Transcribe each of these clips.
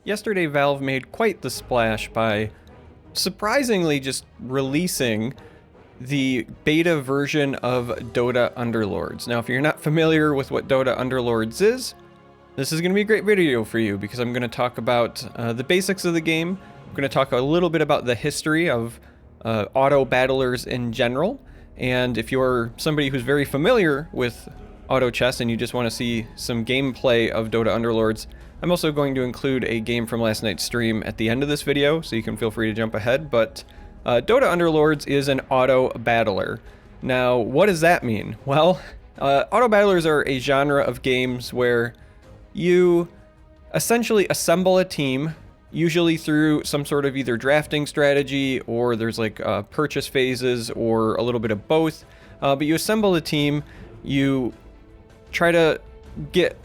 Yesterday, Valve made quite the splash by surprisingly just releasing the beta version of DOTA Underlords. Now, if you're not familiar with what DOTA Underlords is, this is going to be a great video for you because I'm going to talk about the basics of the game. I'm going to talk a little bit about the history of auto battlers in general. And if you're somebody who's very familiar with auto chess and you just want to see some gameplay of DOTA Underlords, I'm also going to include a game from last night's stream at the end of this video, so you can feel free to jump ahead. But DOTA Underlords is an auto battler. Now, what does that mean? Well, auto battlers are a genre of games where you essentially assemble a team, usually through some sort of either drafting strategy or there's like purchase phases or a little bit of both. But you assemble a team, you try to get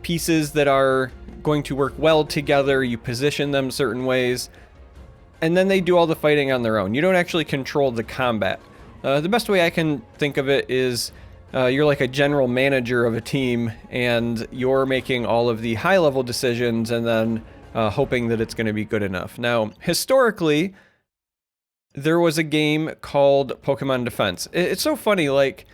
pieces that are going to work well together, you position them certain ways, and then they do all the fighting on their own. You don't actually control the combat. The best way I can think of it is you're like a general manager of a team, and you're making all of the high-level decisions and then hoping that it's going to be good enough. Now, historically, there was a game called Pokemon Defense. It's so funny, like,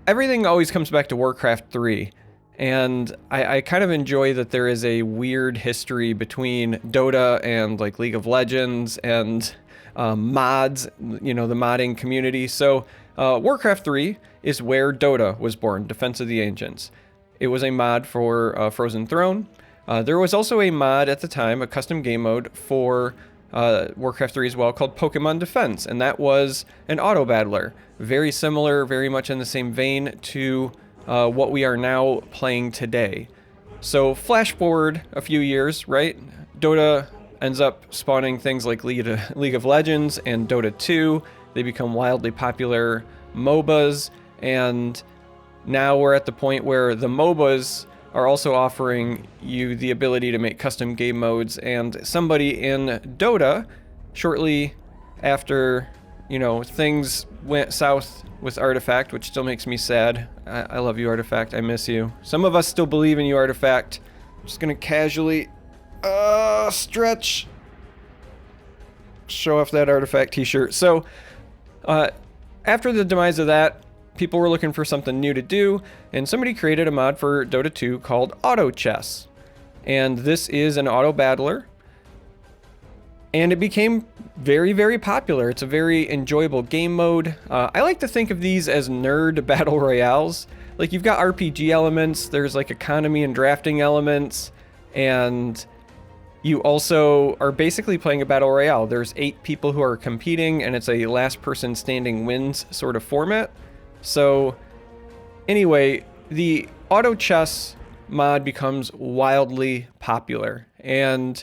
everything always comes back to Warcraft 3. And I kind of enjoy that there is a weird history between Dota and like League of Legends and mods, you know, the modding community. So Warcraft 3 is where Dota was born, Defense of the Ancients. It was a mod for Frozen Throne. There was also a mod at the time, a custom game mode for Warcraft 3 as well, called Pokemon Defense. And that was an auto battler. Very similar, very much in the same vein to what we are now playing today. So flash forward a few years, right? Dota ends up spawning things like League of Legends and Dota 2. They become wildly popular MOBAs, and now we're at the point where the MOBAs are also offering you the ability to make custom game modes, and somebody in Dota, shortly after, you know, things went south with Artifact, which still makes me sad. I love you, Artifact. I miss you. Some of us still believe in you, Artifact. I'm just gonna casually stretch. Show off that Artifact t-shirt. So, after the demise of that, people were looking for something new to do, and somebody created a mod for Dota 2 called Autochess. And this is an auto battler. And it became very, very popular. It's a very enjoyable game mode. I like to think of these as nerd battle royales. Like, you've got RPG elements, there's like economy and drafting elements, and you also are basically playing a battle royale. There's 8 people who are competing, and it's a last person standing wins sort of format. So anyway, the auto chess mod becomes wildly popular, and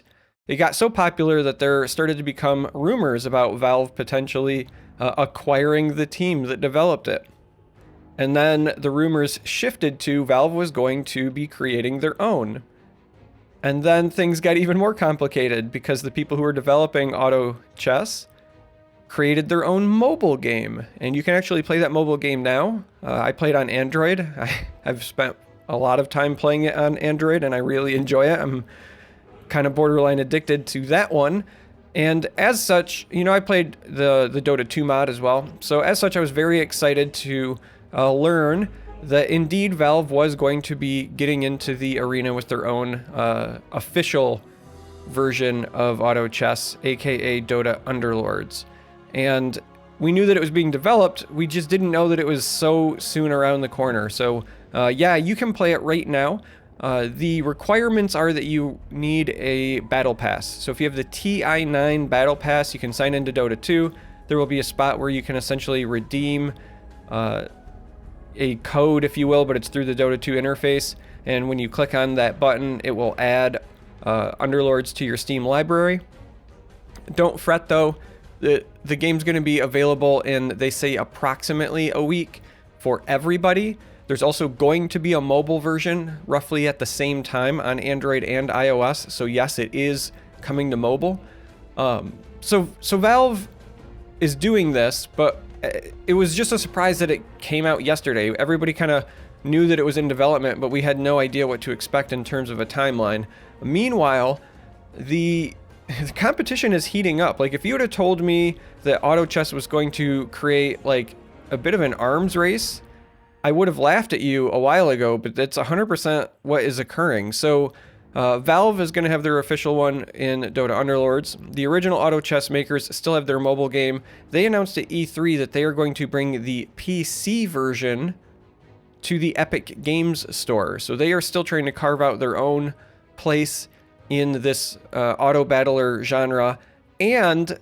it got so popular that there started to become rumors about Valve potentially acquiring the team that developed it. And then the rumors shifted to Valve was going to be creating their own. And then things got even more complicated because the people who were developing auto chess created their own mobile game. And you can actually play that mobile game now. I played on Android. I've spent a lot of time playing it on Android, and I really enjoy it. I'm kind of borderline addicted to that one. And as such, you know, I played the Dota 2 mod as well. So as such, I was very excited to learn that indeed Valve was going to be getting into the arena with their own official version of auto chess, aka DOTA Underlords. And we knew that it was being developed, we just didn't know that it was so soon around the corner. So yeah, you can play it right now. The requirements are that you need a battle pass. So if you have the TI9 battle pass, you can sign into Dota 2. There will be a spot where you can essentially redeem a code, if you will, but it's through the Dota 2 interface. And when you click on that button, it will add Underlords to your Steam library. Don't fret though, the game's going to be available in, they say, approximately a week for everybody. There's also going to be a mobile version roughly at the same time on Android and iOS. So yes, it is coming to mobile. So Valve is doing this, but it was just a surprise that it came out yesterday. Everybody kind of knew that it was in development, but we had no idea what to expect in terms of a timeline. Meanwhile, the competition is heating up. Like, if you would have told me that Autochess was going to create like a bit of an arms race, I would have laughed at you a while ago, but that's 100% what is occurring. So Valve is going to have their official one in DOTA Underlords. The original Autochess makers still have their mobile game. They announced at E3 that they are going to bring the PC version to the Epic Games Store. So they are still trying to carve out their own place in this auto battler genre. And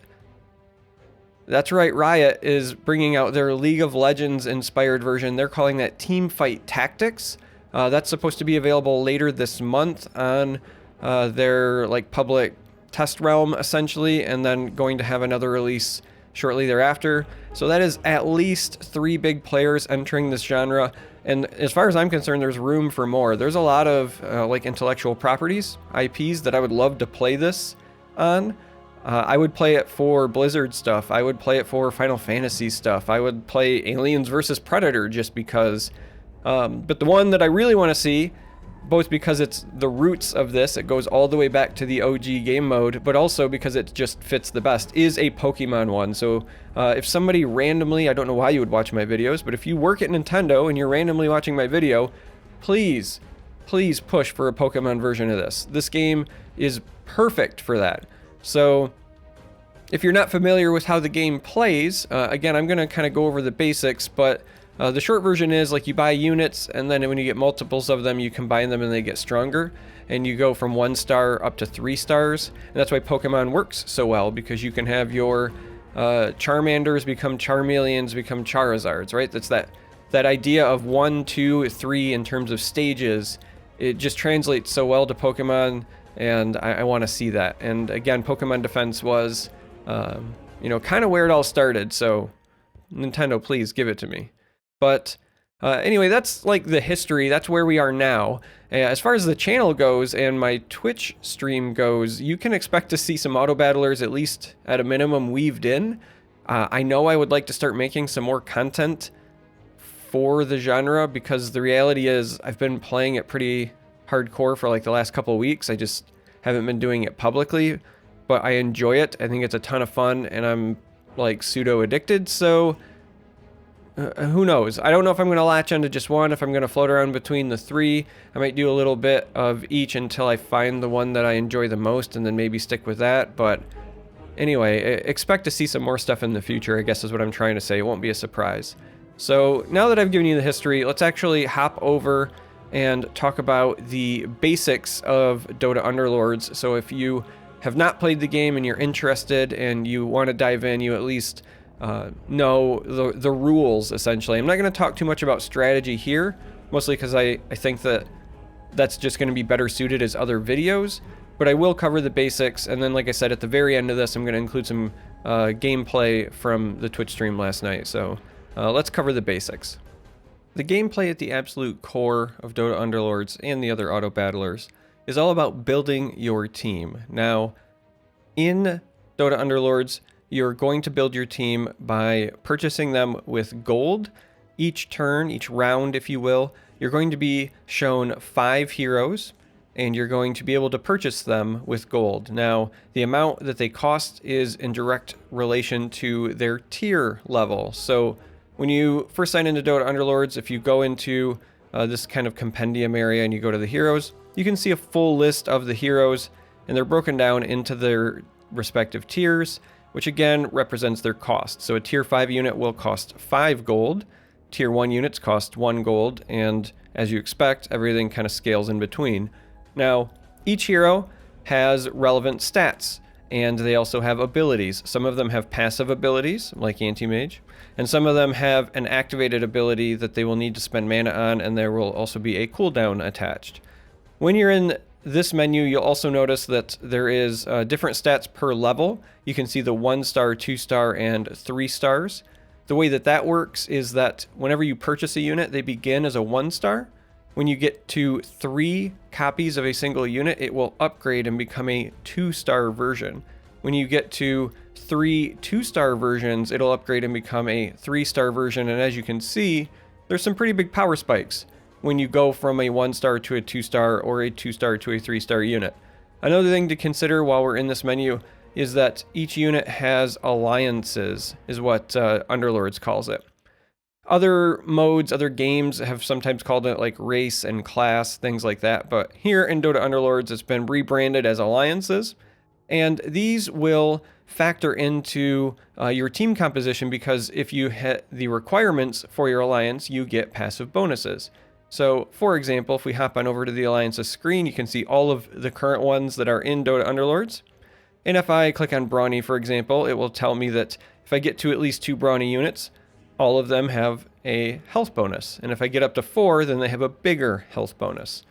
that's right, Riot is bringing out their League of Legends inspired version. They're calling that Teamfight Tactics. That's supposed to be available later this month on their like public test realm, essentially, and then going to have another release shortly thereafter. So that is at least 3 big players entering this genre. And as far as I'm concerned, there's room for more. There's a lot of like intellectual properties, IPs, that I would love to play this on. I would play it for Blizzard stuff. I would play it for Final Fantasy stuff. I would play Aliens vs. Predator just because. But the one that I really want to see, both because it's the roots of this, it goes all the way back to the OG game mode, but also because it just fits the best, is a Pokemon one. So if somebody randomly, I don't know why you would watch my videos, but if you work at Nintendo and you're randomly watching my video, please push for a Pokemon version of this. This game is perfect for that. So if you're not familiar with how the game plays, again, I'm going to kind of go over the basics, but the short version is like you buy units, and then when you get multiples of them, you combine them and they get stronger, and you go from 1 star up to 3 stars. And that's why Pokemon works so well, because you can have your Charmanders become Charmeleons, become Charizards, right? That's that idea of 1, 2, 3 in terms of stages. It just translates so well to Pokemon, and I want to see that. And again, Pokemon Defense was, you know, kind of where it all started. So Nintendo, please give it to me. But anyway, that's like the history. That's where we are now. As far as the channel goes and my Twitch stream goes, you can expect to see some auto battlers, at least at a minimum, weaved in. I know I would like to start making some more content for the genre, because the reality is I've been playing it pretty hardcore for like the last couple of weeks. I just haven't been doing it publicly, but I enjoy it. I think it's a ton of fun, and I'm like pseudo addicted. So who knows? I don't know if I'm going to latch onto just one, if I'm going to float around between the 3. I might do a little bit of each until I find the one that I enjoy the most, and then maybe stick with that. But anyway, expect to see some more stuff in the future, I guess is what I'm trying to say. It won't be a surprise. So now that I've given you the history, let's actually hop over and talk about the basics of DOTA Underlords. So if you have not played the game and you're interested and you want to dive in, you at least know the rules, essentially. I'm not going to talk too much about strategy here, mostly because I think that that's just going to be better suited as other videos, but I will cover the basics, and then, like I said, at the very end of this, I'm going to include some gameplay from the Twitch stream last night. So let's cover the basics. The gameplay at the absolute core of DOTA Underlords and the other auto battlers is all about building your team. Now, in DOTA Underlords, you're going to build your team by purchasing them with gold. Each turn, each round, if you will, you're going to be shown 5 heroes, and you're going to be able to purchase them with gold. Now, the amount that they cost is in direct relation to their tier level. So when you first sign into DOTA Underlords, if you go into this kind of compendium area and you go to the heroes, you can see a full list of the heroes, and they're broken down into their respective tiers, which again represents their cost. So a tier 5 unit will cost 5 gold, tier 1 units cost 1 gold, and as you expect, everything kind of scales in between. Now, each hero has relevant stats, and they also have abilities. Some of them have passive abilities, like Anti-Mage, and some of them have an activated ability that they will need to spend mana on, and there will also be a cooldown attached. When you're in this menu, you'll also notice that there is different stats per level. You can see the 1 star, 2 star, and 3 stars. The way that that works is that whenever you purchase a unit, they begin as a 1 star. When you get to 3 copies of a single unit, it will upgrade and become a 2 star version. When you get to 3 2-star versions, it'll upgrade and become a 3 star version. And as you can see, there's some pretty big power spikes. when you go from a 1-star to a 2-star or a 2-star to a 3-star unit. Another thing to consider while we're in this menu is that each unit has alliances, is what Underlords calls it. Other modes, other games have sometimes called it like race and class, things like that, but here in DOTA Underlords it's been rebranded as alliances, and these will factor into your team composition because if you hit the requirements for your alliance, you get passive bonuses. So, for example, if we hop on over to the alliances screen, you can see all of the current ones that are in DOTA Underlords. And if I click on Brawny, for example, it will tell me that if I get to at least 2 Brawny units, all of them have a health bonus. And if I get up to 4, then they have a bigger health bonus.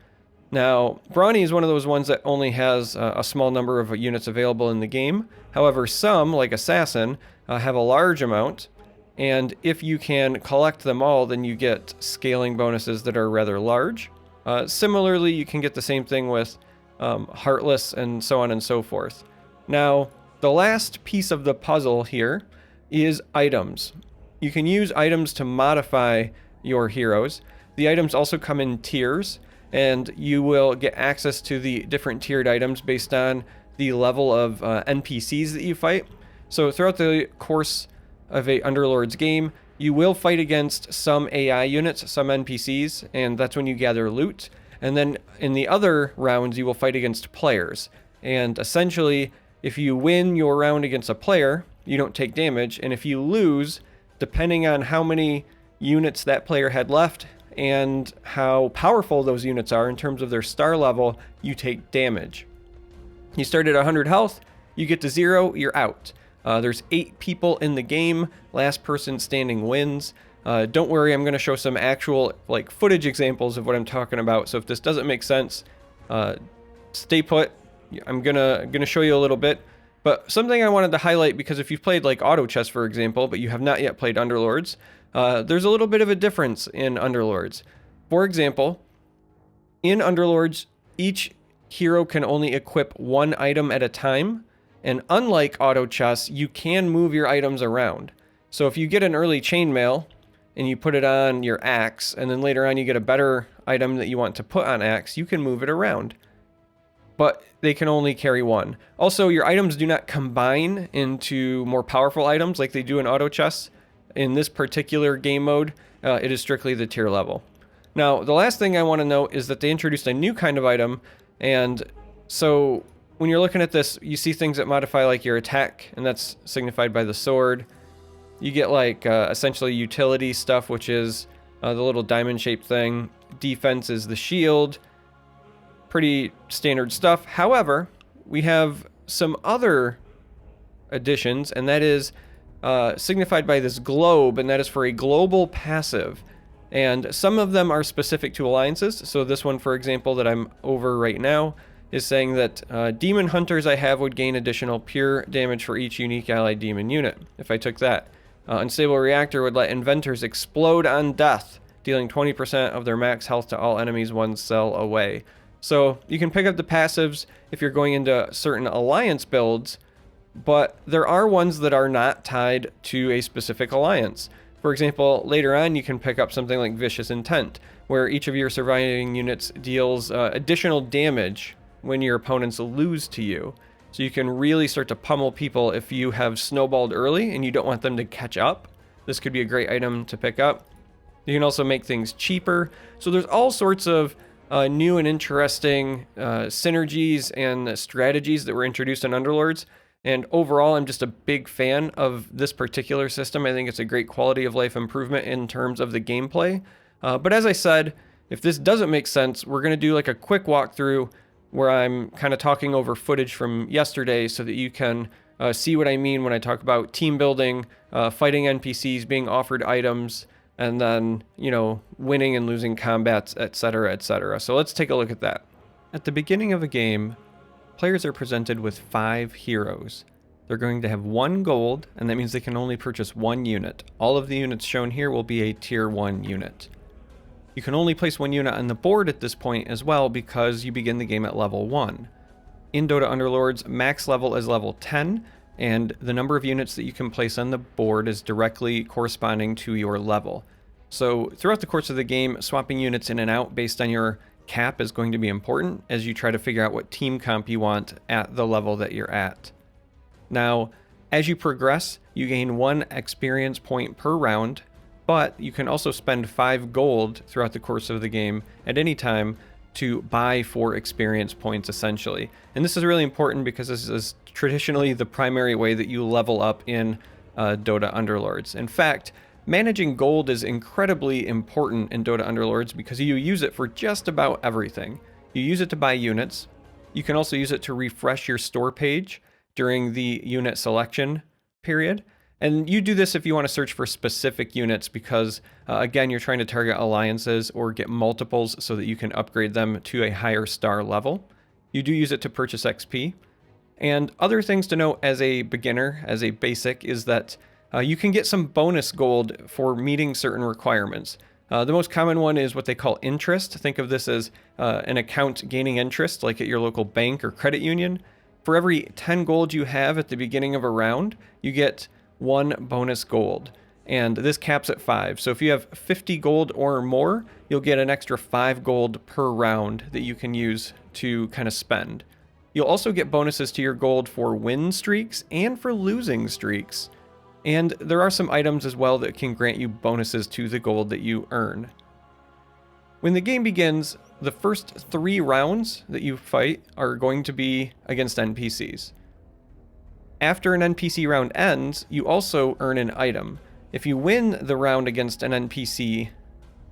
Now, Brawny is one of those ones that only has a small number of units available in the game. However, some, like Assassin, have a large amount. And if you can collect them all, then you get scaling bonuses that are rather large. Similarly, you can get the same thing with Heartless and so on and so forth. Now, the last piece of the puzzle here is items. You can use items to modify your heroes. The items also come in tiers, and you will get access to the different tiered items based on the level of NPCs that you fight. So throughout the course of a Underlords game, you will fight against some AI units, some NPCs, and that's when you gather loot. And then in the other rounds, you will fight against players. And essentially, if you win your round against a player, you don't take damage, and if you lose, depending on how many units that player had left and how powerful those units are in terms of their star level, you take damage. You start at 100 health, you get to 0, you're out. There's 8 people in the game, last person standing wins. Don't worry, I'm going to show some actual footage examples of what I'm talking about, so if this doesn't make sense, stay put. I'm gonna show you a little bit. But something I wanted to highlight, because if you've played like Autochess, for example, but you have not yet played Underlords, there's a little bit of a difference in Underlords. For example, in Underlords, each hero can only equip 1 item at a time, and unlike Autochess, you can move your items around. So if you get an early chainmail and you put it on your axe, and then later on you get a better item that you want to put on axe, you can move it around. But they can only carry 1. Also, your items do not combine into more powerful items like they do in Autochess. In this particular game mode, it is strictly the tier level. Now, the last thing I want to note is that they introduced a new kind of item, and so when you're looking at this, you see things that modify like your attack, and that's signified by the sword. You get like essentially utility stuff, which is the little diamond-shaped thing. Defense is the shield. Pretty standard stuff. However, we have some other additions, and that is signified by this globe, and that is for a global passive. And some of them are specific to alliances. So this one, for example, that I'm over right now, is saying that demon hunters I have would gain additional pure damage for each unique allied demon unit. If I took that. Unstable reactor would let inventors explode on death, dealing 20% of their max health to all enemies 1 cell away. So you can pick up the passives if you're going into certain alliance builds, but there are ones that are not tied to a specific alliance. For example, later on you can pick up something like Vicious Intent, where each of your surviving units deals additional damage when your opponents lose to you. So you can really start to pummel people if you have snowballed early and you don't want them to catch up. This could be a great item to pick up. You can also make things cheaper. So there's all sorts of new and interesting synergies and strategies that were introduced in Underlords. And overall, I'm just a big fan of this particular system. I think it's a great quality of life improvement in terms of the gameplay. But as I said, if this doesn't make sense, we're going to do like a quick walkthrough where I'm kind of talking over footage from yesterday so that you can see what I mean when I talk about team building, fighting NPCs, being offered items, and then, you know, winning and losing combats, etc., etc. So let's take a look at that. At the beginning of a game, players are presented with 5 heroes. They're going to have 1 gold, and that means they can only purchase 1 unit. All of the units shown here will be a tier 1 unit. You can only place 1 unit on the board at this point as well because you begin the game at level 1. In DOTA Underlords, max level is level 10, and the number of units that you can place on the board is directly corresponding to your level. So throughout the course of the game, swapping units in and out based on your cap is going to be important as you try to figure out what team comp you want at the level that you're at. Now, as you progress, you gain 1 experience point per round, but you can also spend 5 gold throughout the course of the game at any time to buy 4 experience points essentially. And this is really important because this is traditionally the primary way that you level up in DOTA Underlords. In fact, managing gold is incredibly important in DOTA Underlords because you use it for just about everything. You use it to buy units. You can also use it to refresh your store page during the unit selection period. And you do this if you want to search for specific units because, again, you're trying to target alliances or get multiples so that you can upgrade them to a higher star level. You do use it to purchase XP. And other things to note as a beginner, as a basic, is that you can get some bonus gold for meeting certain requirements. The most common one is what they call interest. Think of this as an account gaining interest, like at your local bank or credit union. For every 10 gold you have at the beginning of a round, you get 1 bonus gold. And this caps at 5. So if you have 50 gold or more, you'll get an extra 5 gold per round that you can use to kind of spend. You'll also get bonuses to your gold for win streaks and for losing streaks. And there are some items as well that can grant you bonuses to the gold that you earn. When the game begins, the first 3 rounds that you fight are going to be against NPCs. After an NPC round ends, you also earn an item. If you win the round against an NPC,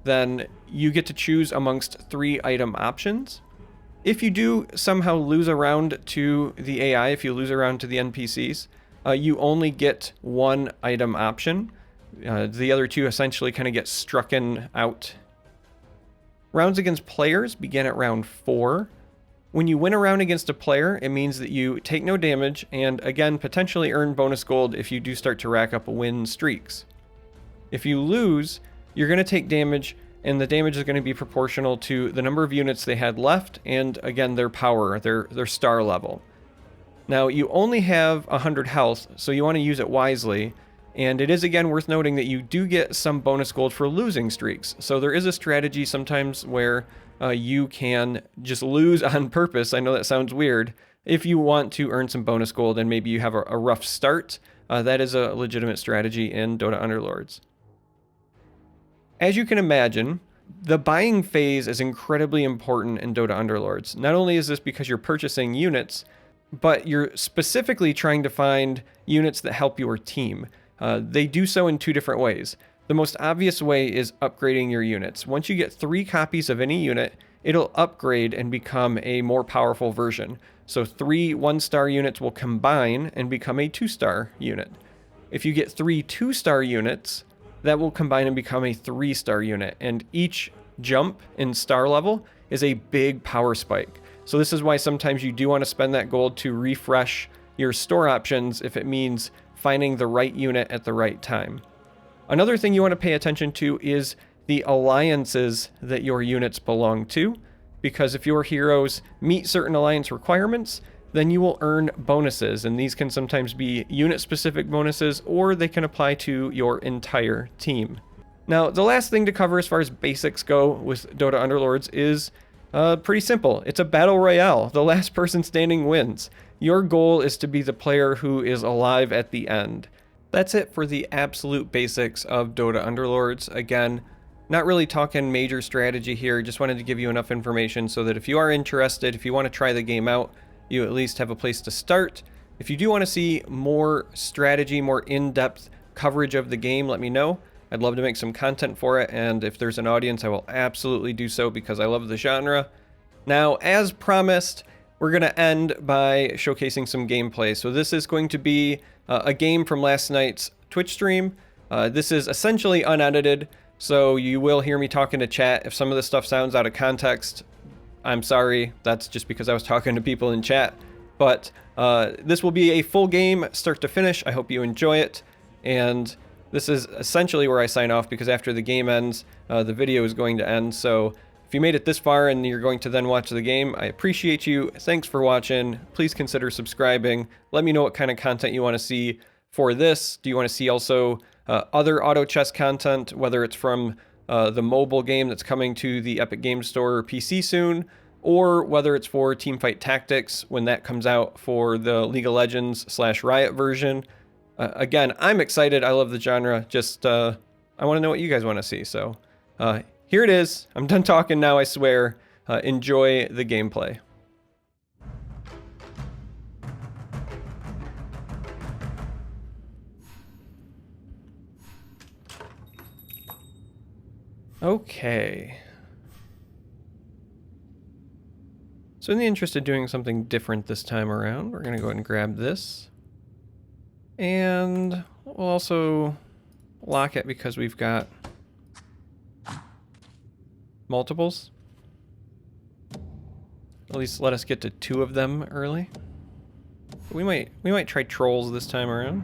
then you get to choose amongst 3 item options. If you do somehow lose a round to the AI, if you lose a round to the NPCs, you only get 1 item option. The other 2 essentially kind of get strucken out. Rounds against players begin at round 4. When you win a round against a player, it means that you take no damage and, again, potentially earn bonus gold if you do start to rack up win streaks. If you lose, you're going to take damage, and the damage is going to be proportional to the number of units they had left and, again, their power, their star level. Now, you only have 100 health, so you want to use it wisely. And it is, again, worth noting that you do get some bonus gold for losing streaks. So there is a strategy sometimes where you can just lose on purpose. I know that sounds weird. If you want to earn some bonus gold and maybe you have a rough start, that is a legitimate strategy in DOTA Underlords. As you can imagine, the buying phase is incredibly important in DOTA Underlords. Not only is this because you're purchasing units, but you're specifically trying to find units that help your team. They do so in 2 different ways. The most obvious way is upgrading your units. Once you get 3 copies of any unit, it'll upgrade and become a more powerful version. So 3 1-star units will combine and become a 2-star unit. If you get 3 2-star units, that will combine and become a 3-star unit. And each jump in star level is a big power spike. So this is why sometimes you do want to spend that gold to refresh your store options if it means finding the right unit at the right time. Another thing you want to pay attention to is the alliances that your units belong to, because if your heroes meet certain alliance requirements, then you will earn bonuses, and these can sometimes be unit-specific bonuses, or they can apply to your entire team. Now, the last thing to cover as far as basics go with DOTA Underlords is pretty simple. It's a battle royale. The last person standing wins. Your goal is to be the player who is alive at the end. That's it for the absolute basics of DOTA Underlords. Again, not really talking major strategy here, just wanted to give you enough information so that if you are interested, if you want to try the game out, you at least have a place to start. If you do want to see more strategy, more in-depth coverage of the game, let me know. I'd love to make some content for it, and if there's an audience, I will absolutely do so because I love the genre. Now, as promised, we're going to end by showcasing some gameplay. So this is going to be a game from last night's Twitch stream. This is essentially unedited, so you will hear me talking to chat. If some of this stuff sounds out of context, I'm sorry. That's just because I was talking to people in chat. But this will be a full game, start to finish. I hope you enjoy it. And this is essentially where I sign off because after the game ends, the video is going to end. So if you made it this far and you're going to then watch the game, I appreciate you. Thanks for watching. Please consider subscribing. Let me know what kind of content you want to see for this. Do you want to see also other auto chess content, whether it's from the mobile game that's coming to the Epic Games Store PC soon, or whether it's for Teamfight Tactics when that comes out for the League of Legends / Riot version. Again, I'm excited. I love the genre. Just, I want to know what you guys want to see. So here it is. I'm done talking now, I swear. Enjoy the gameplay. Okay. So in the interest of doing something different this time around, we're going to go ahead and grab this. And we'll also lock it because we've got multiples. At least let us get to 2 of them early. We might try trolls this time around.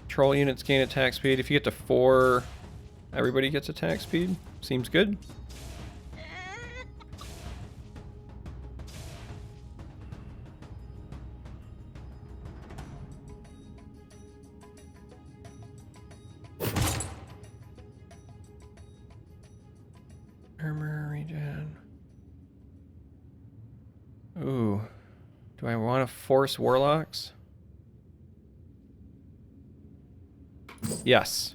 Troll units gain attack speed. If you get to 4, everybody gets attack speed. Seems good. Armor regen. Ooh. Do I want to force warlocks? Yes.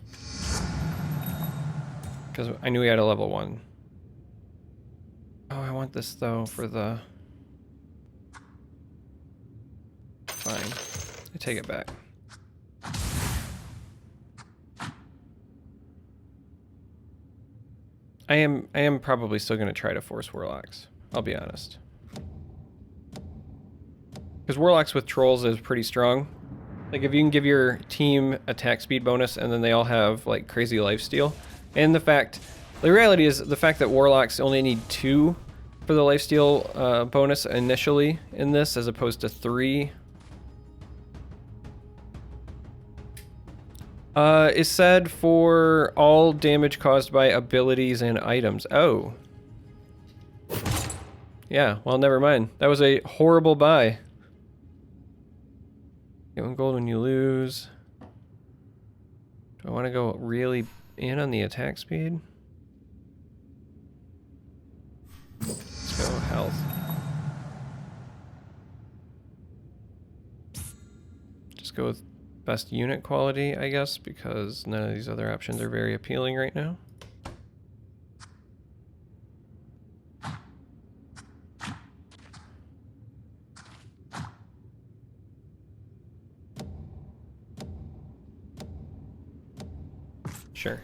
Because I knew we had a level 1. Oh, I want this though for the... Fine. I take it back. I am probably still going to try to force warlocks. I'll be honest. Because warlocks with trolls is pretty strong. Like if you can give your team attack speed bonus and then they all have like crazy lifesteal. And the reality is the fact that warlocks only need 2 for the lifesteal bonus initially in this as opposed to 3. Is said for all damage caused by abilities and items. Oh. Yeah, well never mind. That was a horrible buy. Get 1 gold when you lose. Do I want to go really in on the attack speed? Let's go health. Just go with best unit quality, I guess, because none of these other options are very appealing right now. Sure.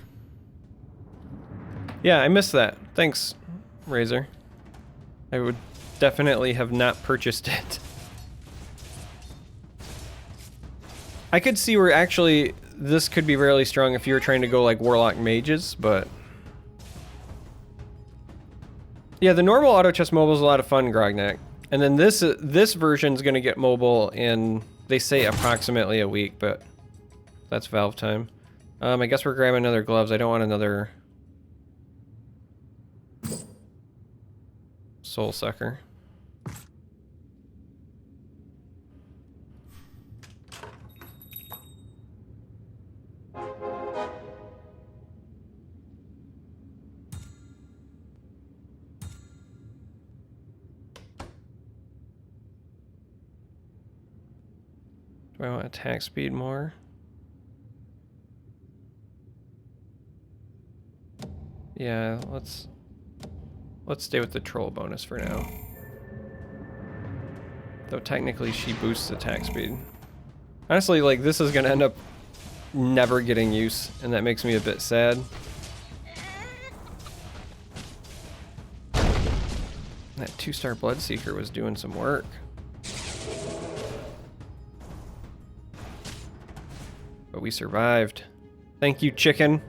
Yeah, I missed that. Thanks, Razor. I would definitely have not purchased it. I could see where actually this could be really strong if you were trying to go like Warlock Mages, but... Yeah, the normal auto chess mobile is a lot of fun, Grognak. And then this version is going to get mobile in, they say, approximately a week, but that's Valve time. I guess we're grabbing another gloves. I don't want another soul sucker. Do I want attack speed more? Yeah, let's stay with the troll bonus for now. Though technically she boosts attack speed. Honestly, like this is gonna end up never getting use, and that makes me a bit sad. That 2-star Bloodseeker was doing some work. But we survived. Thank you, chicken.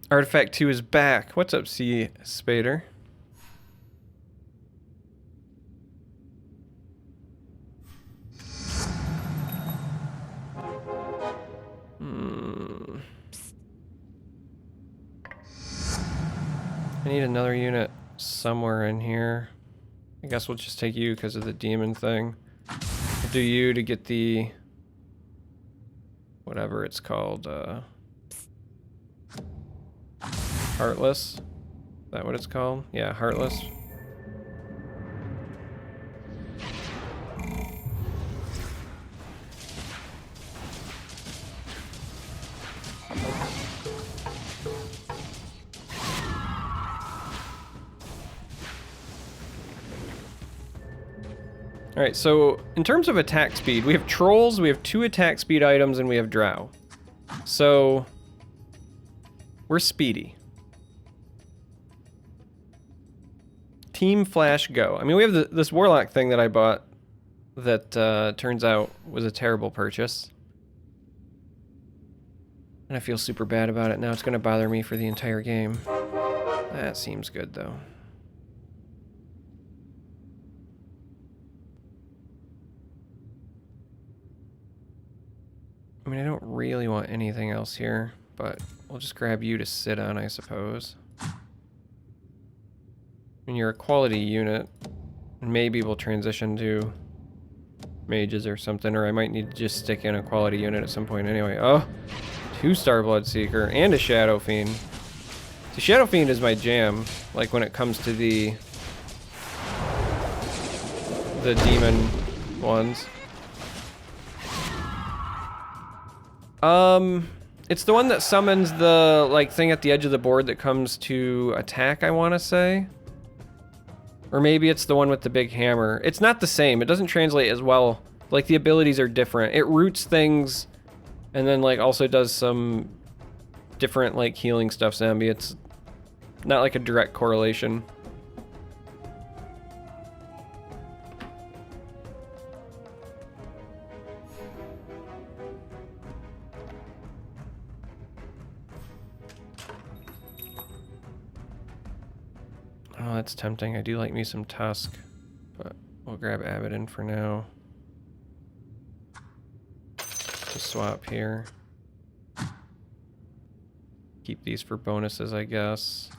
Artifact 2 is back. What's up, C. Spader? I need another unit somewhere in here. I guess we'll just take you because of the demon thing. We'll do you to get the... whatever it's called, Heartless? Is that what it's called? Yeah, Heartless. Alright, so in terms of attack speed, we have trolls, we have 2 attack speed items, and we have drow. So, we're speedy. Team Flash Go. I mean, we have this warlock thing that I bought that turns out was a terrible purchase. And I feel super bad about it. Now it's going to bother me for the entire game. That seems good, though. I mean, I don't really want anything else here, but we'll just grab you to sit on, I suppose. And you're a quality unit. Maybe we'll transition to mages or something, or I might need to just stick in a quality unit at some point anyway. Oh, 2-star Bloodseeker and a Shadow Fiend. The Shadow Fiend is my jam, like when it comes to the demon ones. It's the one that summons the, like, thing at the edge of the board that comes to attack, I want to say. Or maybe it's the one with the big hammer. It's not the same. It doesn't translate as well. Like, the abilities are different. It roots things, and then, like, also does some different, like, healing stuff, Zombie. It's not, like, a direct correlation. Oh, that's tempting. I do like me some Tusk, but we'll grab Abaddon for now. Just swap here. Keep these for bonuses, I guess.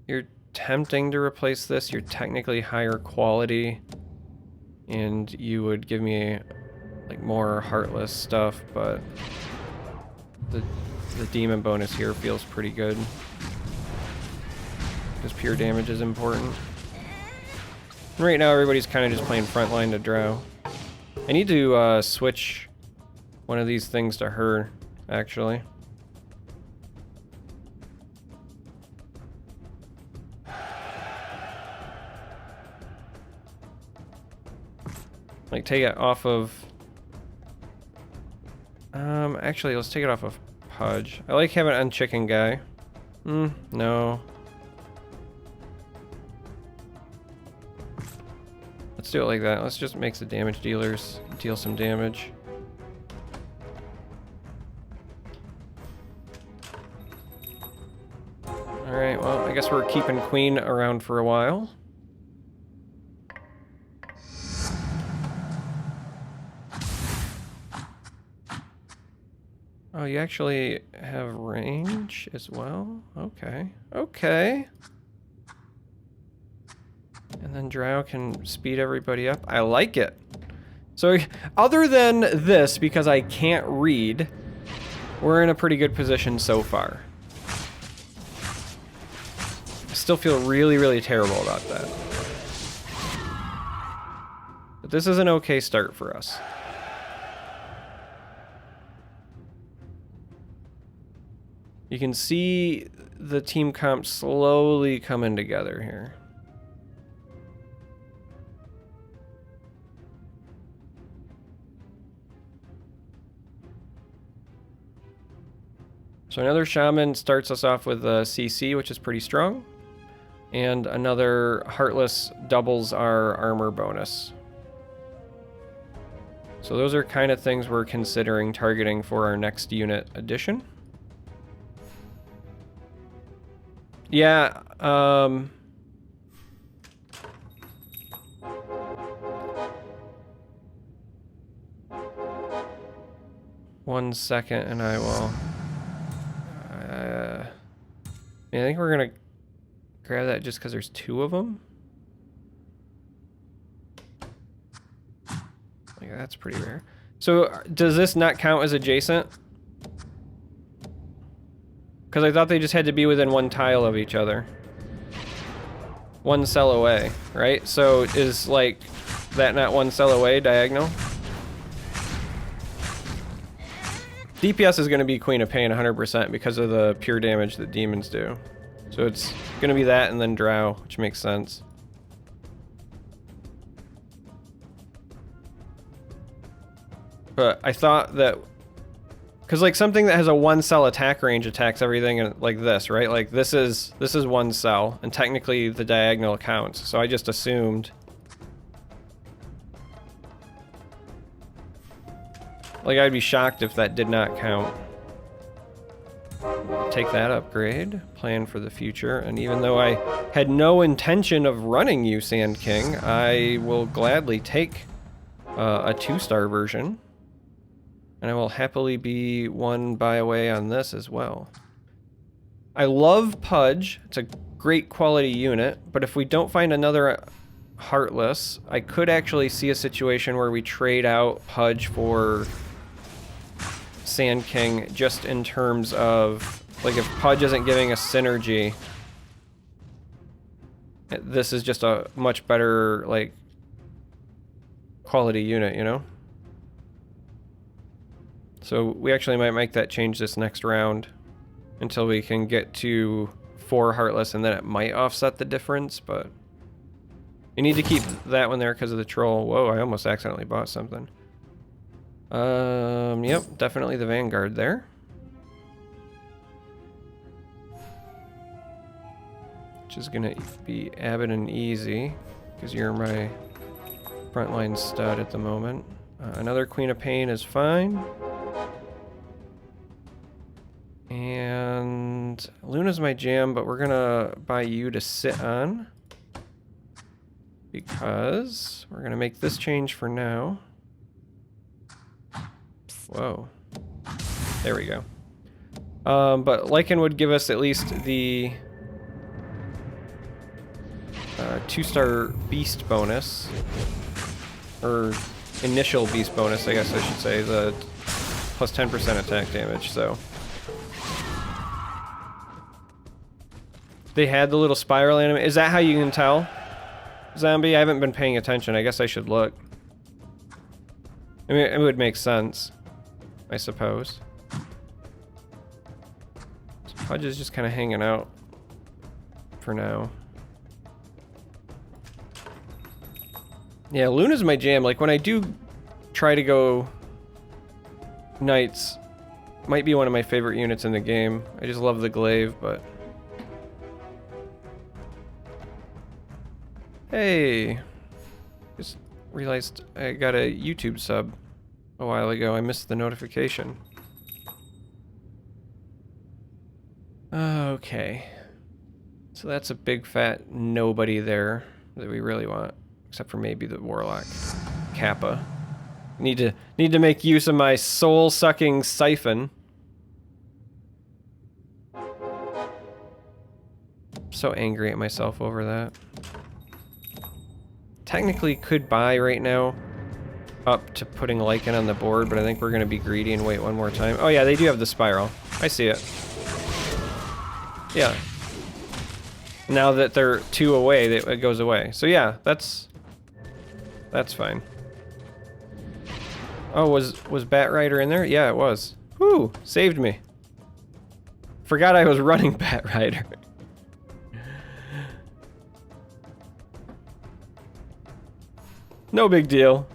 You're tempting to replace this. You're technically higher quality, and you would give me like more Heartless stuff, but the demon bonus here feels pretty good. Because pure damage is important. Right now, everybody's kind of just playing frontline to drow. I need to switch one of these things to her, actually. Like, take it off of... actually, let's take it off of Pudge. I like having it on Chicken Guy. No. Let's do it like that. Let's just make the damage dealers deal some damage. Alright, well, I guess we're keeping Queen around for a while. Oh, you actually have range as well? Okay. Okay. And then Drow can speed everybody up. I like it. So, other than this, because I can't read, we're in a pretty good position so far. I still feel really, really terrible about that. But this is an okay start for us. You can see the team comp slowly coming together here. So another Shaman starts us off with a CC, which is pretty strong. And another Heartless doubles our armor bonus. So those are kind of things we're considering targeting for our next unit addition. Yeah, 1 second and I will... I think we're gonna grab that just because there's 2 of them. Like, that's pretty rare. So does this not count as adjacent? Because I thought they just had to be within 1 tile of each other. 1 cell away, right? So is like that not 1 cell away diagonal? DPS is going to be Queen of Pain 100% because of the pure damage that demons do. So it's going to be that and then Drow, which makes sense. But I thought that... Because like something that has a 1 cell attack range attacks everything like this, right? Like this is 1 cell, and technically the diagonal counts. So I just assumed... Like, I'd be shocked if that did not count. Take that upgrade, plan for the future, and even though I had no intention of running you, Sand King, I will gladly take a 2-star version. And I will happily be 1 buy away on this as well. I love Pudge, it's a great quality unit, but if we don't find another Heartless, I could actually see a situation where we trade out Pudge for Sand King just in terms of, like, if Pudge isn't giving us synergy, this is just a much better, like, quality unit, you know? So we actually might make that change this next round until we can get to 4 Heartless, and then it might offset the difference, but you need to keep that one there because of the troll. Whoa, I almost accidentally bought something. Yep, definitely the Vanguard there. Which is gonna be Abbott and easy, because you're my frontline stud at the moment. Another Queen of Pain is fine. And Luna's my jam, but we're gonna buy you to sit on. Because we're gonna make this change for now. Whoa. There we go. But Lycan would give us at least the 2-star beast bonus. Or initial beast bonus, I guess I should say. The plus 10% attack damage, so. They had the little spiral anime. Is that how you can tell? Zombie? I haven't been paying attention. I guess I should look. I mean, it would make sense, I suppose. So Pudge is just kind of hanging out for now. Yeah, Luna's my jam. Like, when I do try to go Knights, might be one of my favorite units in the game. I just love the glaive, but... Hey! Just realized I got a YouTube sub a while ago. I missed the notification. Okay. So that's a big fat nobody there that we really want. Except for maybe the Warlock. Kappa. Need to make use of my soul-sucking siphon. So angry at myself over that. Technically could buy right now up to putting Lycan on the board, but I think we're going to be greedy and wait one more time. Oh yeah, they do have the spiral. I see it. Yeah. Now that they're 2 away, it goes away. So yeah, that's fine. Oh, was Bat Rider in there? Yeah, it was. Whew, saved me. Forgot I was running Bat Rider. No big deal.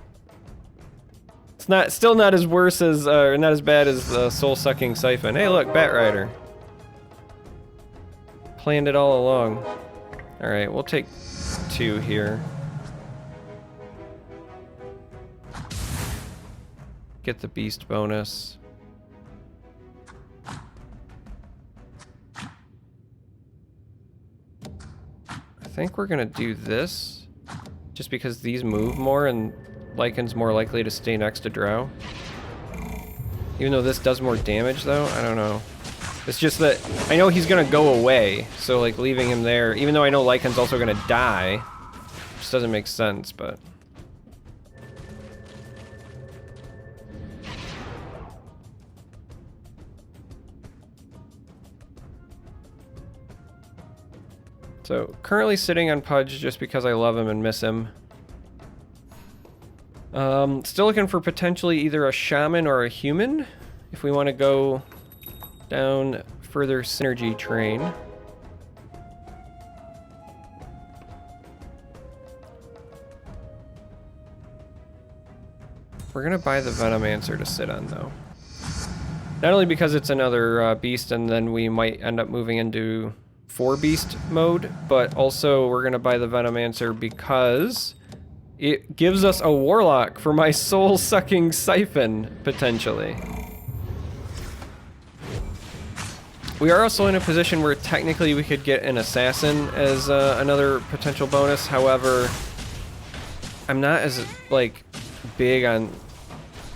It's still not as worse as, not as bad as the soul-sucking siphon. Hey, look, Bat Rider. Planned it all along. All right, we'll take 2 here. Get the beast bonus. I think we're gonna do this. Just because these move more and Lycan's more likely to stay next to Drow. Even though this does more damage though, I don't know. It's just that I know he's gonna go away, so like leaving him there, even though I know Lycan's also gonna die, just doesn't make sense, but... So, currently sitting on Pudge just because I love him and miss him. Still looking for potentially either a shaman or a human, if we want to go down further synergy train. We're gonna buy the Venomancer to sit on, though. Not only because it's another beast and then we might end up moving into 4-beast mode, but also we're gonna buy the Venomancer because it gives us a Warlock for my soul-sucking Siphon, potentially. We are also in a position where technically we could get an Assassin as another potential bonus, however, I'm not as, like, big on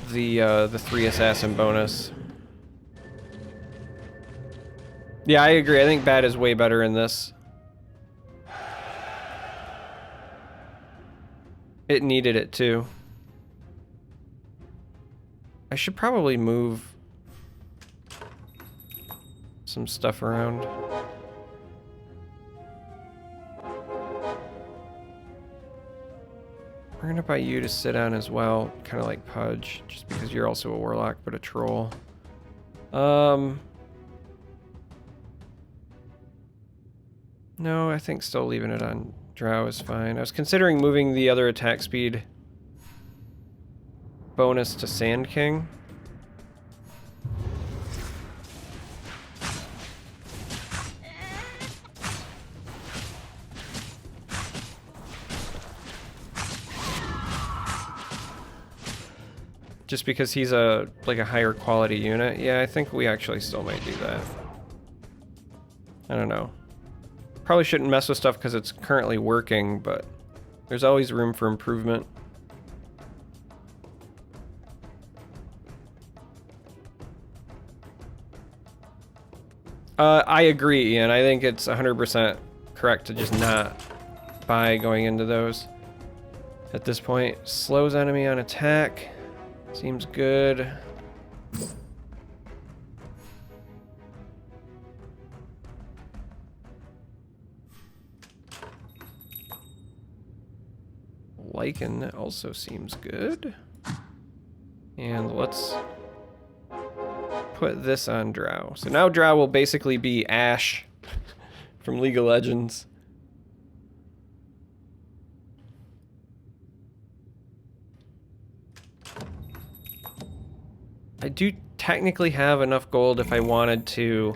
the 3 Assassin bonus. Yeah, I agree. I think Bat is way better in this. It needed it too. I should probably move some stuff around. We're gonna buy you to sit on as well, kind of like Pudge, just because you're also a Warlock, but a Troll. No, I think still leaving it on Drow is fine. I was considering moving the other attack speed bonus to Sand King. Just because he's like a higher quality unit. Yeah, I think we actually still might do that. I don't know. Probably shouldn't mess with stuff because it's currently working, but there's always room for improvement. I agree, Ian. I think it's 100% correct to just not buy going into those at this point. Slows enemy on attack. Seems good. Lycan also seems good. And let's put this on Drow. So now Drow will basically be Ash from League of Legends. I do technically have enough gold if I wanted to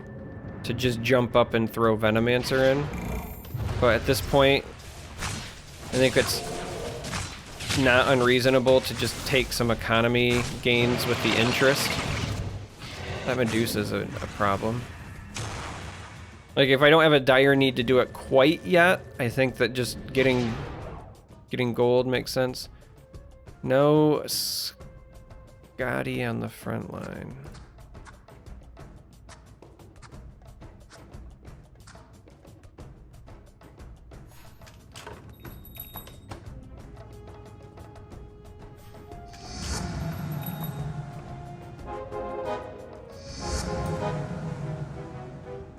just jump up and throw Venomancer in. But at this point, I think it's not unreasonable to just take some economy gains with the interest. That Medusa's a problem. Like, if I don't have a dire need to do it quite yet, I think that just getting gold makes sense. No Scotty on the front line.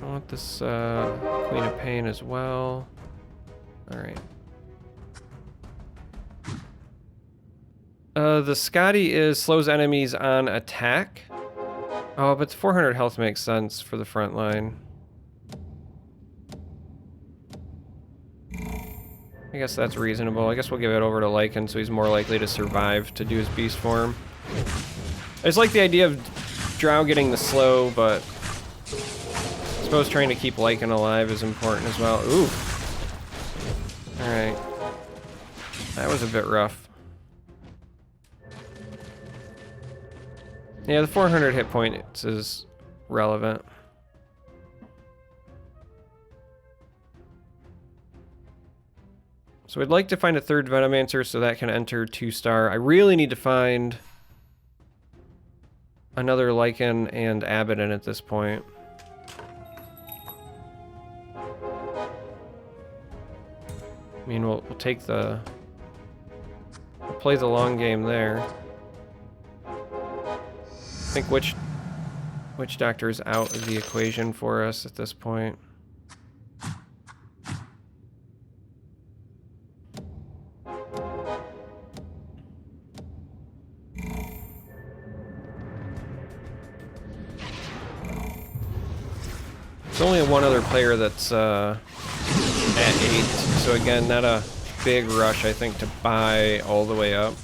I want this Queen of Pain as well. Alright. The Scotty slows enemies on attack. Oh, but 400 health makes sense for the front line. I guess that's reasonable. I guess we'll give it over to Lycan so he's more likely to survive to do his beast form. I just like the idea of Drow getting the slow, but I suppose trying to keep Lycan alive is important as well. Ooh. Alright. That was a bit rough. Yeah, the 400 hit points is relevant. So I'd like to find a third Venomancer so that can enter 2-star. I really need to find another Lycan and Abaddon at this point. mean, we'll take the... We'll play the long game there. I think which doctor is out of the equation for us at this point? There's only one other player that's at 8, so again, not a big rush, I think, to buy all the way up.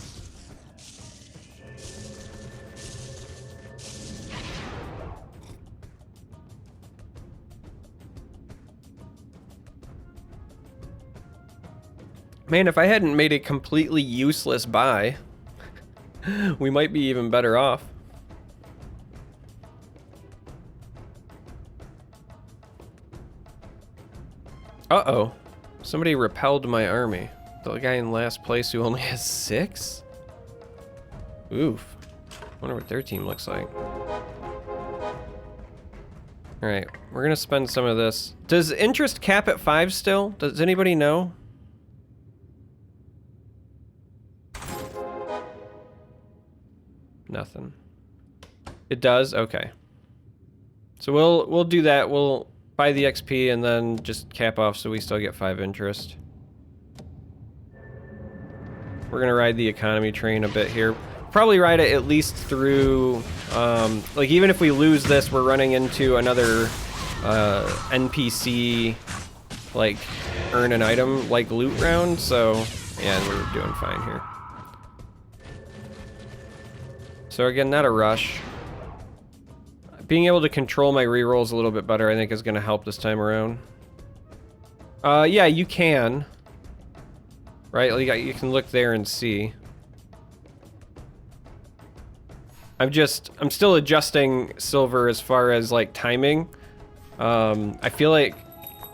Man, if I hadn't made a completely useless buy, we might be even better off. Uh-oh. Somebody repelled my army. The guy in last place who only has 6? Oof. Wonder what their team looks like. Alright, we're gonna spend some of this. Does interest cap at 5 still? Does anybody know? Nothing. It does? Okay. So we'll do that. We'll buy the XP and then just cap off so we still get 5 interest. We're gonna ride the economy train a bit here. Probably ride it at least through, like even if we lose this, we're running into another NPC, like earn an item, like loot round, so yeah, we're doing fine here. So again, not a rush. Being able to control my rerolls a little bit better, I think, is going to help this time around. Yeah, you can. Right? You can look there and see. I'm still adjusting silver as far as, like, timing. I feel like...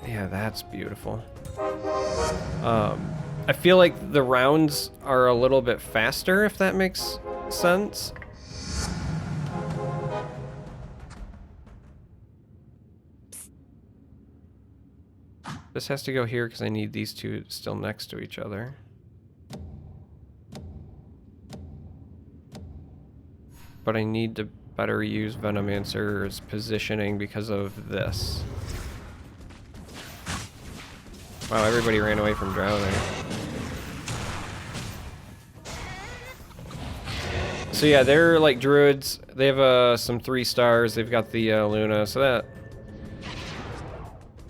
Yeah, that's beautiful. I feel like the rounds are a little bit faster, if that makes sense. This has to go here because I need these two still next to each other. But I need to better use Venomancer's positioning because of this. Wow, everybody ran away from drowning. So yeah, they're like druids. They have some 3 stars. They've got the Luna, so that...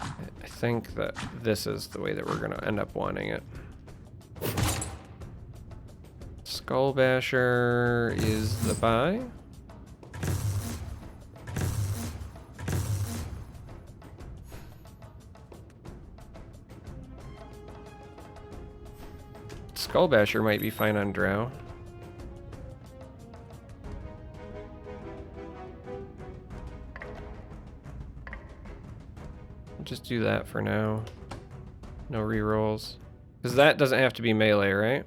I think that this is the way that we're gonna end up wanting it. Skull Basher is the buy. Skull Basher might be fine on Drow. Just do that for now. No rerolls. Because that doesn't have to be melee, right?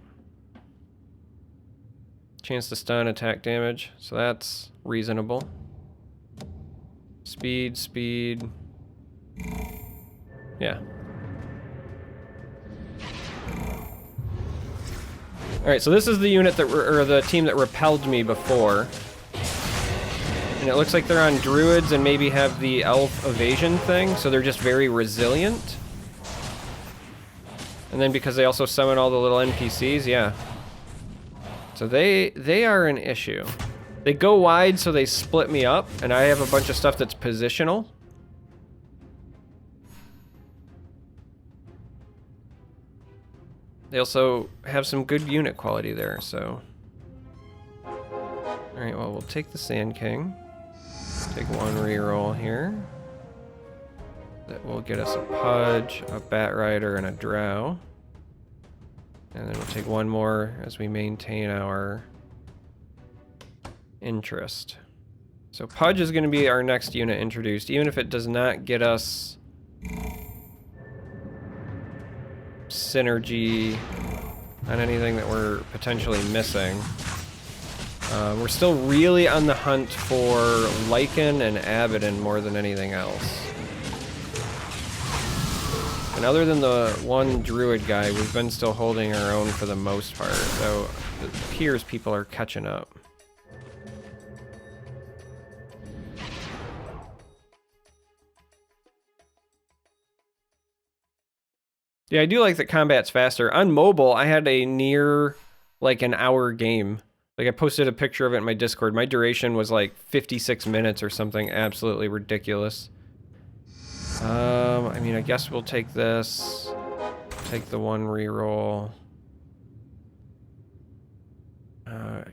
Chance to stun, attack damage. So that's reasonable. Speed, speed. Yeah. Alright, so this is the unit that, or the team that repelled me before. And it looks like they're on druids and maybe have the elf evasion thing, so they're just very resilient. And then because they also summon all the little NPCs, yeah. So they are an issue. They go wide, so they split me up, and I have a bunch of stuff that's positional. They also have some good unit quality there, so... Alright, well, we'll take the Sand King. Take 1 reroll here. That will get us a Pudge, a Bat Rider, and a Drow. And then we'll take 1 more as we maintain our interest. So Pudge is going to be our next unit introduced, even if it does not get us synergy on anything that we're potentially missing. We're still really on the hunt for Lycan and Abaddon more than anything else. And other than the one druid guy, we've been still holding our own for the most part, so it appears people are catching up. Yeah, I do like that combat's faster. On mobile, I had a near, like, an hour game. Like, I posted a picture of it in my Discord. My duration was, like, 56 minutes or something absolutely ridiculous. I mean, I guess we'll take this. Take the one reroll.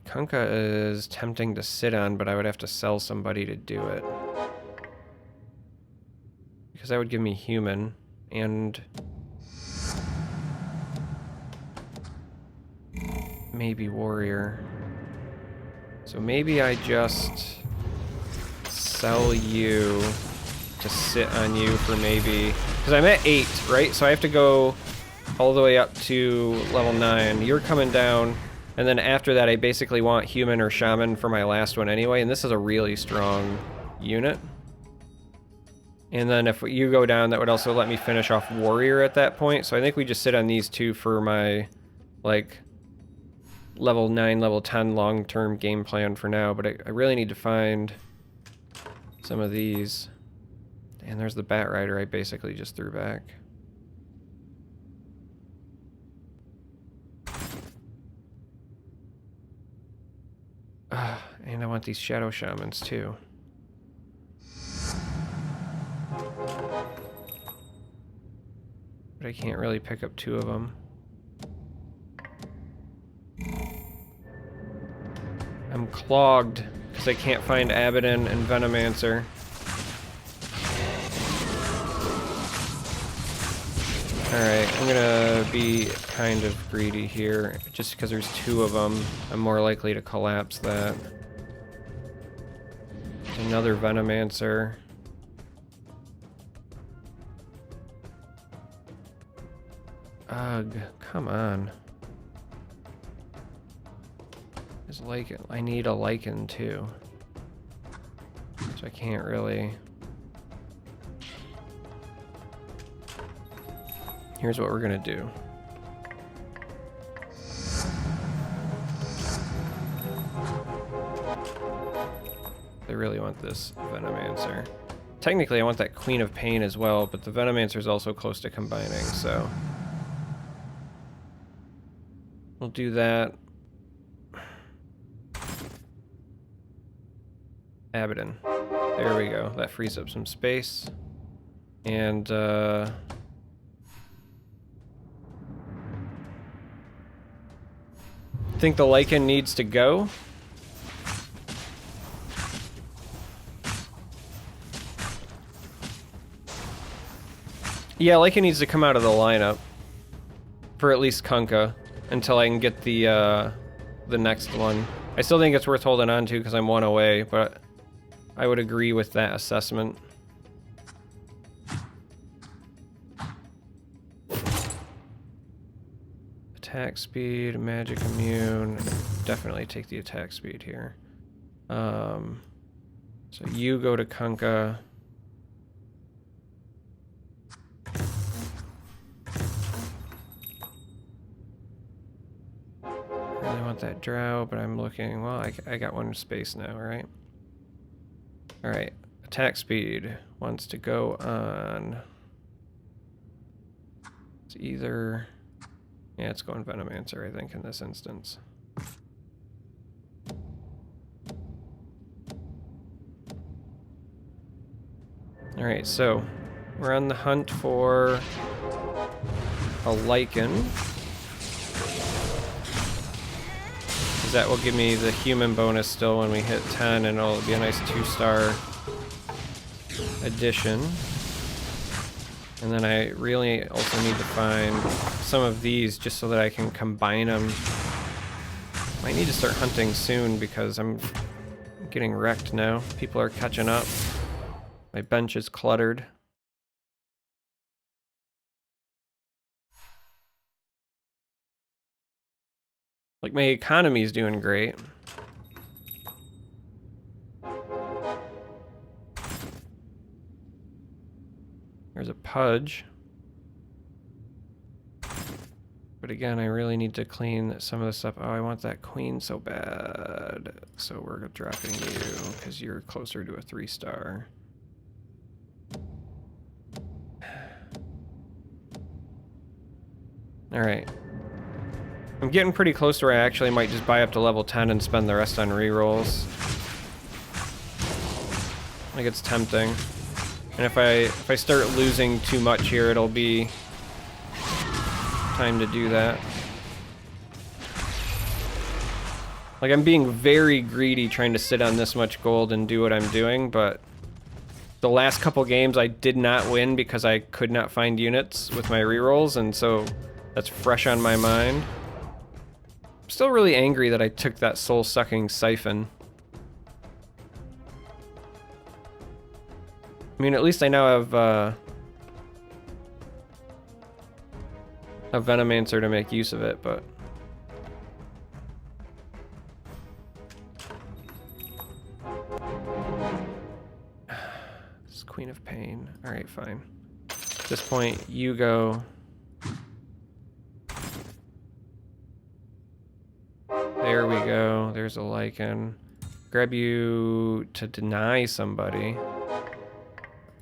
Kunkka is tempting to sit on, but I would have to sell somebody to do it. Because that would give me human, and... maybe warrior. So maybe I just sell you to sit on you for maybe... because I'm at 8, right? So I have to go all the way up to level 9. You're coming down, and then after that I basically want human or shaman for my last one anyway, and this is a really strong unit. And then if you go down, that would also let me finish off warrior at that point. So I think we just sit on these two for my, like, level 9, level 10 long-term game plan for now, but I really need to find some of these. And there's the Bat Rider I basically just threw back. And I want these Shadow Shamans too. But I can't really pick up 2 of them. I'm clogged because I can't find Abaddon and Venomancer. Alright, I'm gonna be kind of greedy here. Just because there's 2 of them, I'm more likely to collapse that. There's another Venomancer. Ugh, come on. There's Lichen. I need a Lichen too. So I can't really... Here's what we're gonna do. I really want this Venomancer. Technically, I want that Queen of Pain as well, but the Venomancer is also close to combining, so... we'll do that. Abaddon. There we go. That frees up some space. And, think the Lichen needs to go. Yeah, Lichen needs to come out of the lineup. For at least Kunkka. Until I can get the next one. I still think it's worth holding on to because I'm 1 away, but I would agree with that assessment. Attack speed, magic immune. Definitely take the attack speed here. So you go to Kunkka. Really want that drow, but I'm looking... well, I got 1 space now, right? Alright, attack speed wants to go on... it's either... yeah, it's going Venomancer, I think, in this instance. Alright, so we're on the hunt for a Lichen. That will give me the human bonus still when we hit 10, and it'll be a nice 2-star addition. And then I really also need to find some of these just so that I can combine them. Might need to start hunting soon because I'm getting wrecked now. People are catching up. My bench is cluttered. Like, my economy is doing great. There's a Pudge. But again, I really need to clean some of this up. Oh, I want that queen so bad. So we're dropping you because you're closer to a 3-star. Alright. I'm getting pretty close to where I actually might just buy up to level 10 and spend the rest on rerolls. Like, it's tempting. And if I start losing too much here, it'll be time to do that. Like, I'm being very greedy trying to sit on this much gold and do what I'm doing, but the last couple games I did not win because I could not find units with my rerolls, and so that's fresh on my mind. I'm still really angry that I took that soul-sucking siphon. I mean, at least I now have a Venomancer to make use of it, but... This is Queen of Pain. Alright, fine. At this point, you go... There we go. There's a Lycan. Grab you to deny somebody.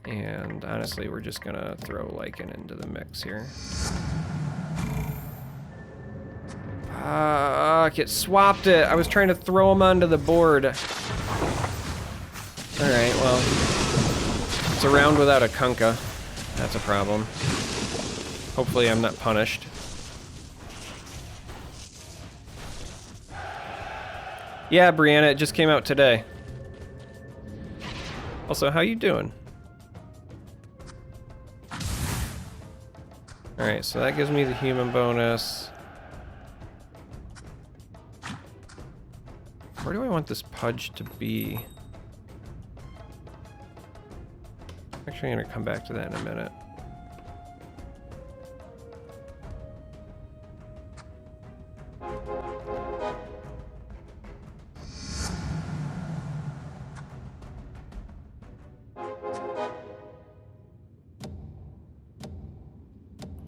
And honestly, we're just gonna throw Lycan into the mix here. It swapped it. I was trying to throw him onto the board. Alright, well. It's a round without a Kunkka. That's a problem. Hopefully I'm not punished. Yeah, Brianna, it just came out today. Also, how you doing? Alright, so that gives me the human bonus. Where do I want this Pudge to be? Actually, I'm gonna come back to that in a minute.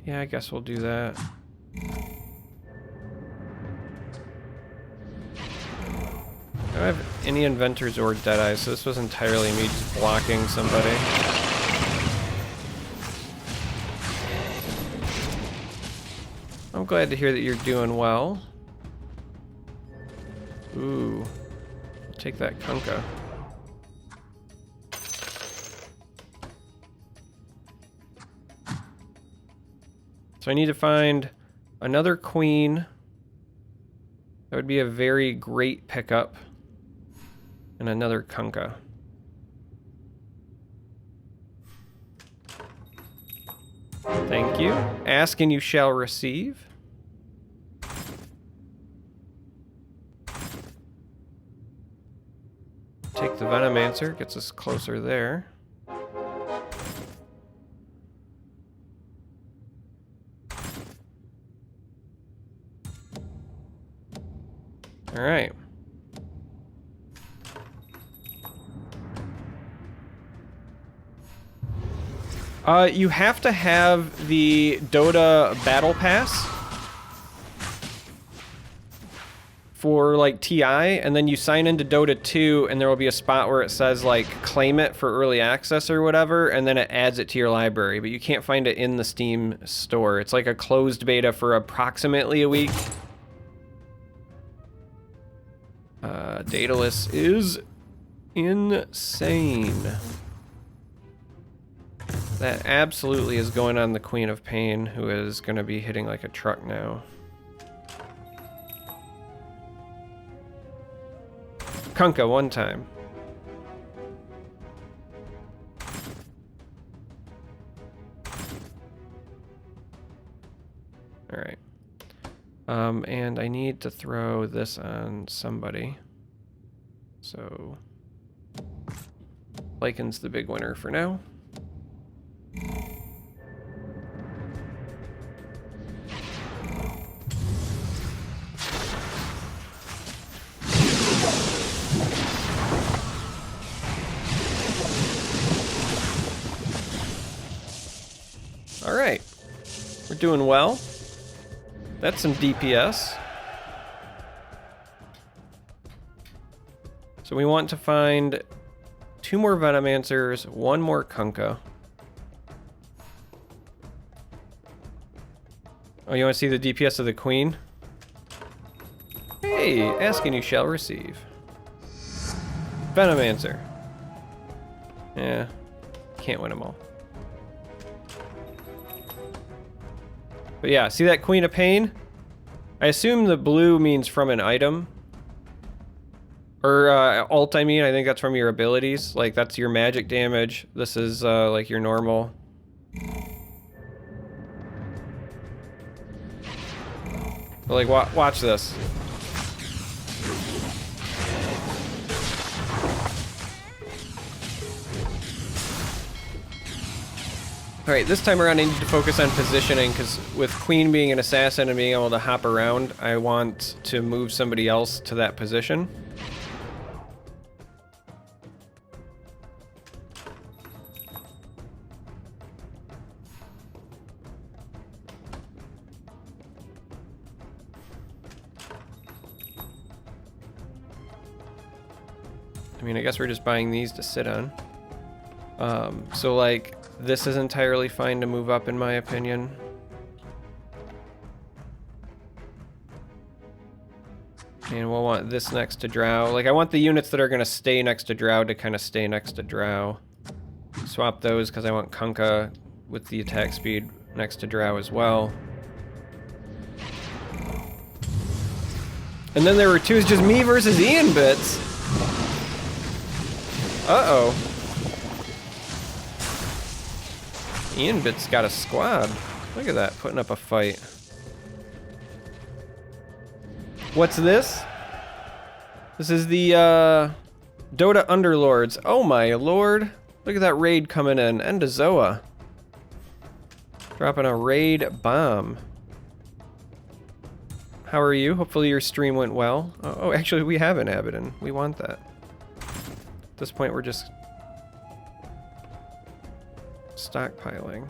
Yeah, I guess we'll do that. I don't have any Inventors or Deadeyes, so this was entirely me just blocking somebody. I'm glad to hear that you're doing well. Ooh. Take that Kunkka. So I need to find another queen. That would be a very great pickup. And another Kunkka. Thank you. Ask and you shall receive. Take the Venomancer, gets us closer there. All right. You have to have the Dota Battle Pass for like TI, and then you sign into Dota 2, and there will be a spot where it says like claim it for early access or whatever, and then it adds it to your library, but you can't find it in the Steam store. It's like a closed beta for approximately a week. Daedalus is insane. That absolutely is going on the Queen of Pain, who is going to be hitting like a truck now. Kunkka one time. Alright. And I need to throw this on somebody. So Lycan's the big winner for now. All right, we're doing well. That's some DPS. So we want to find 2 more Venomancers, 1 more Kunkka. Oh, you want to see the DPS of the Queen? Hey, ask and you shall receive. Venomancer. Yeah, can't win them all. But yeah, see that Queen of Pain? I assume the blue means from an item. Or alt, I mean. I think that's from your abilities. Like, that's your magic damage. This is, like, your normal. But, like, watch this. Alright, this time around I need to focus on positioning, because with Queen being an assassin and being able to hop around, I want to move somebody else to that position. I mean, I guess we're just buying these to sit on. So, like, this is entirely fine to move up, in my opinion. And we'll want this next to Drow. Like, I want the units that are going to stay next to Drow to kind of stay next to Drow. Swap those because I want Kunkka with the attack speed next to Drow as well. And then there were 2, it's just me versus Ian bits. Uh-oh. Ian Bit's got a squad. Look at that, putting up a fight. What's this? This is the DOTA Underlords. Oh my lord. Look at that raid coming in. Endozoa. Dropping a raid bomb. How are you? Hopefully your stream went well. Oh, actually we have an Abaddon. We want that. At this point we're just stockpiling.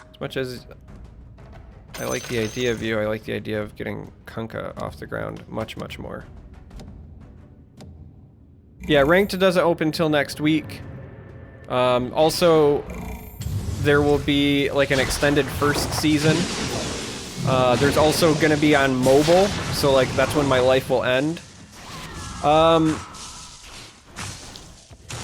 As much as I like the idea of you, I like the idea of getting Kunkka off the ground much, much more. Yeah, Ranked doesn't open till next week. Also, there will be like an extended first season. There's also going to be on mobile, so like that's when my life will end.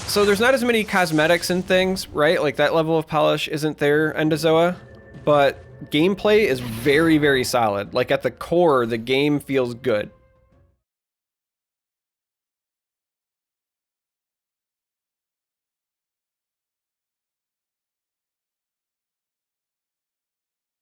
So there's not as many cosmetics and things, right? Like that level of polish isn't there, Endozoa, but gameplay is very, very solid. Like at the core, the game feels good.